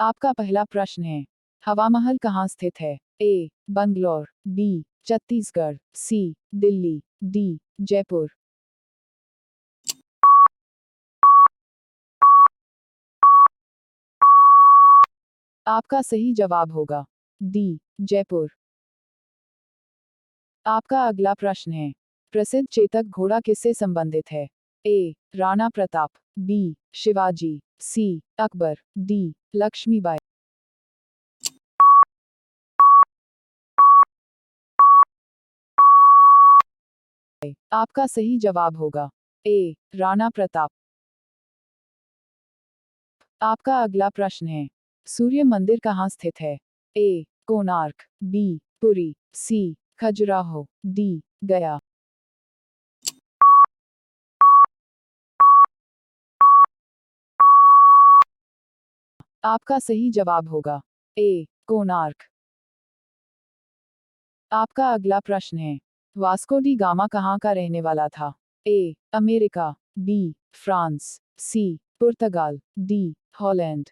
आपका पहला प्रश्न है, हवा महल कहाँ स्थित है? ए बंगलौर, बी छत्तीसगढ़, सी दिल्ली, डी जयपुर। आपका सही जवाब होगा डी जयपुर। आपका अगला प्रश्न है, प्रसिद्ध चेतक घोड़ा किससे संबंधित है? ए राणा प्रताप, बी शिवाजी, सी अकबर, डी लक्ष्मीबाई। आपका सही जवाब होगा ए राणा प्रताप। आपका अगला प्रश्न है, सूर्य मंदिर कहाँ स्थित है? ए कोणार्क, बी पुरी, सी खजुराहो, डी गया। आपका सही जवाब होगा ए कोणार्क। आपका अगला प्रश्न है, वास्को डी गामा कहाँ का रहने वाला था? A America, B France, C पुर्तगाल, डी हॉलैंड।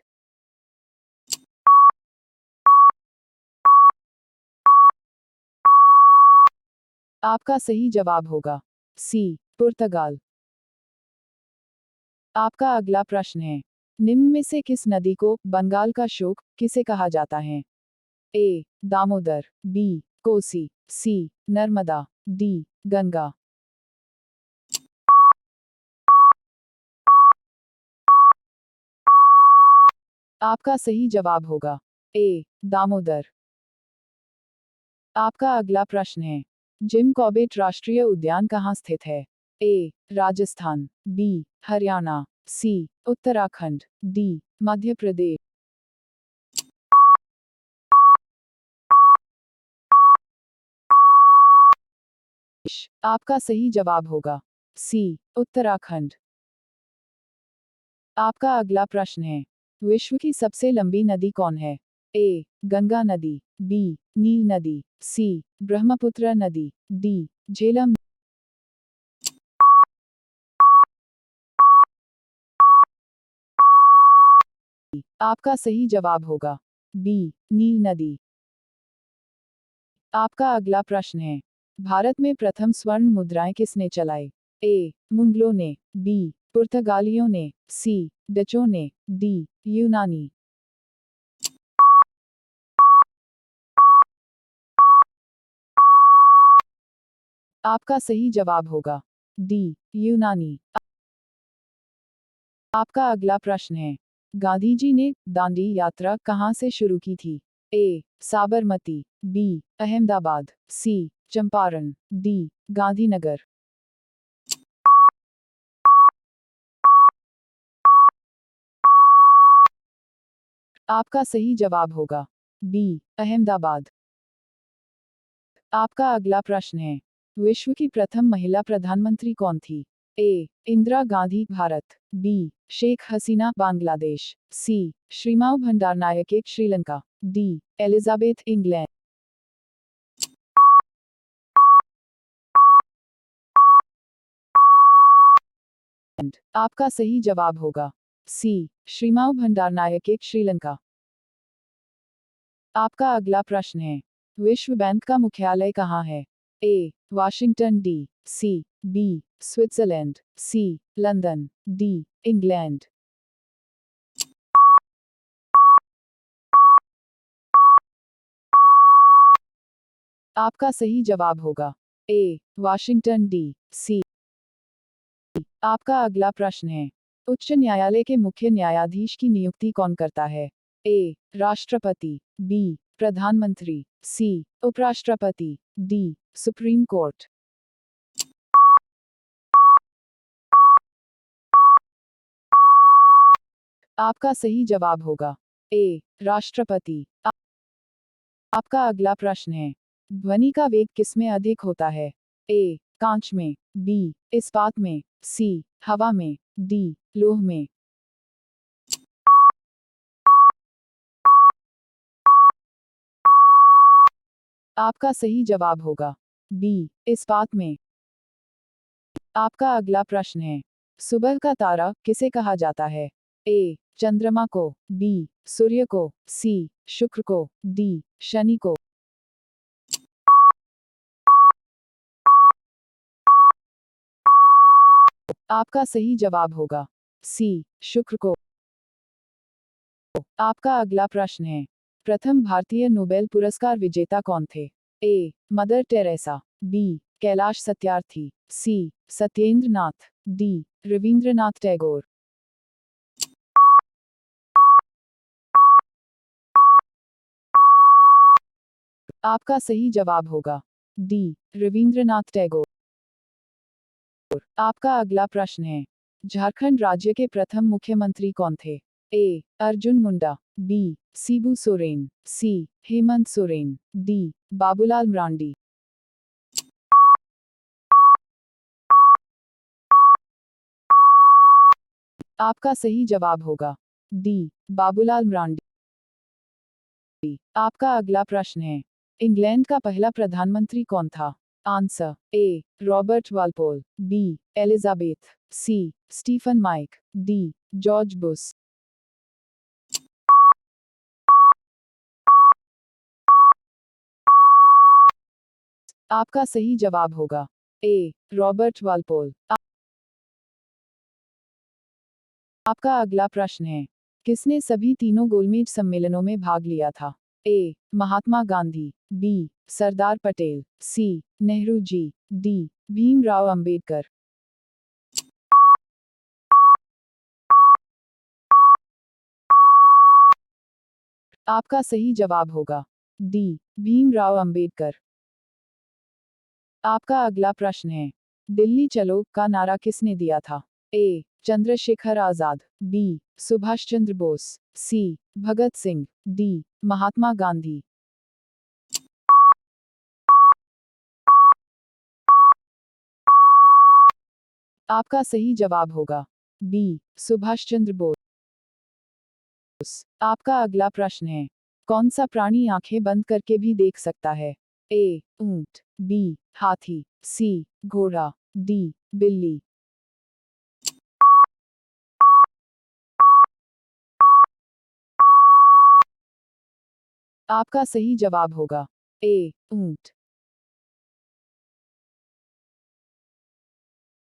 आपका सही जवाब होगा सी पुर्तगाल। आपका अगला प्रश्न है, निम्न में से किस नदी को बंगाल का शोक किसे कहा जाता है? ए दामोदर, बी कोसी, सी नर्मदा, डी गंगा। आपका सही जवाब होगा ए दामोदर। आपका अगला प्रश्न है, जिम कॉर्बेट राष्ट्रीय उद्यान कहाँ स्थित है? ए राजस्थान, बी हरियाणा, सी उत्तराखंड, डी मध्य प्रदेश। आपका सही जवाब होगा सी उत्तराखंड। आपका अगला प्रश्न है, विश्व की सबसे लंबी नदी कौन है? ए गंगा नदी, बी नील नदी, सी ब्रह्मपुत्र नदी, डी झेलम। आपका सही जवाब होगा बी नील नदी। आपका अगला प्रश्न है, भारत में प्रथम स्वर्ण मुद्राएं किसने चलाई? ए मुगलों ने, बी पुर्तगालियों ने, सी डचों ने, डी यूनानी। आपका सही जवाब होगा डी यूनानी। आपका अगला प्रश्न है, गांधी जी ने दांडी यात्रा कहाँ से शुरू की थी? ए साबरमती, बी अहमदाबाद, सी चंपारण, डी गांधीनगर। आपका सही जवाब होगा बी अहमदाबाद। आपका अगला प्रश्न है, विश्व की प्रथम महिला प्रधानमंत्री कौन थी? A Indira Gandhi Bharat, B Sheikh Hasina Bangladesh, C Sirimavo Bandaranaike Sri Lanka, D Elizabeth England. आपका सही जवाब होगा सी श्रीमाव भंडारनायके श्रीलंका। आपका अगला प्रश्न है, विश्व बैंक का मुख्यालय कहाँ है? A Washington D C B Switzerland, C London, D England. आपका सही जवाब होगा ए वाशिंगटन डी सी। आपका अगला प्रश्न है, उच्च न्यायालय के मुख्य न्यायाधीश की नियुक्ति कौन करता है? ए राष्ट्रपति, बी प्रधानमंत्री, सी उपराष्ट्रपति, डी सुप्रीम कोर्ट। आपका सही जवाब होगा ए राष्ट्रपति। आपका अगला प्रश्न है, ध्वनि का वेग किसमें अधिक होता है? ए कांच में, बी इस्पात में, सी हवा में, डी लोह में। आपका सही जवाब होगा बी इस्पात में। आपका अगला प्रश्न है, सुबह का तारा किसे कहा जाता है? ए चंद्रमा को, बी सूर्य को, सी शुक्र को, डी शनि को। आपका सही जवाब होगा सी शुक्र को। आपका अगला प्रश्न है, प्रथम भारतीय नोबेल पुरस्कार विजेता कौन थे? A Mother Teresa, B Kailash Satyarthi, C Satyendra Nath, D Rabindranath Tagore. आपका सही जवाब होगा डी रविंद्रनाथ टैगोर। आपका अगला प्रश्न है, झारखंड राज्य के प्रथम मुख्यमंत्री कौन थे? ए अर्जुन मुंडा, बी शिबू सोरेन, सी हेमंत सोरेन, डी बाबूलाल मरांडी। आपका सही जवाब होगा डी बाबूलाल मरांडी। आपका अगला प्रश्न है, इंग्लैंड का पहला प्रधानमंत्री कौन था? Answer A Robert Walpole, B Elizabeth, C Stephen Mike, D George Bush. आपका सही जवाब होगा ए रॉबर्ट वालपोल। आपका अगला प्रश्न है, किसने सभी तीनों गोलमेज सम्मेलनों में भाग लिया था? ए महात्मा गांधी, बी सरदार पटेल, सी नेहरू जी, डी भीमराव अंबेडकर। आपका सही जवाब होगा डी भीमराव अंबेडकर। आपका अगला प्रश्न है, दिल्ली चलो का नारा किसने दिया था? ए चंद्रशेखर आजाद, बी सुभाष चंद्र बोस, सी भगत सिंह, डी महात्मा गांधी। आपका सही जवाब होगा बी सुभाष चंद्र बोस। आपका अगला प्रश्न है, कौन सा प्राणी आंखें बंद करके भी देख सकता है? ए ऊंट, बी हाथी, सी घोड़ा, डी बिल्ली। आपका सही जवाब होगा ए ऊंट।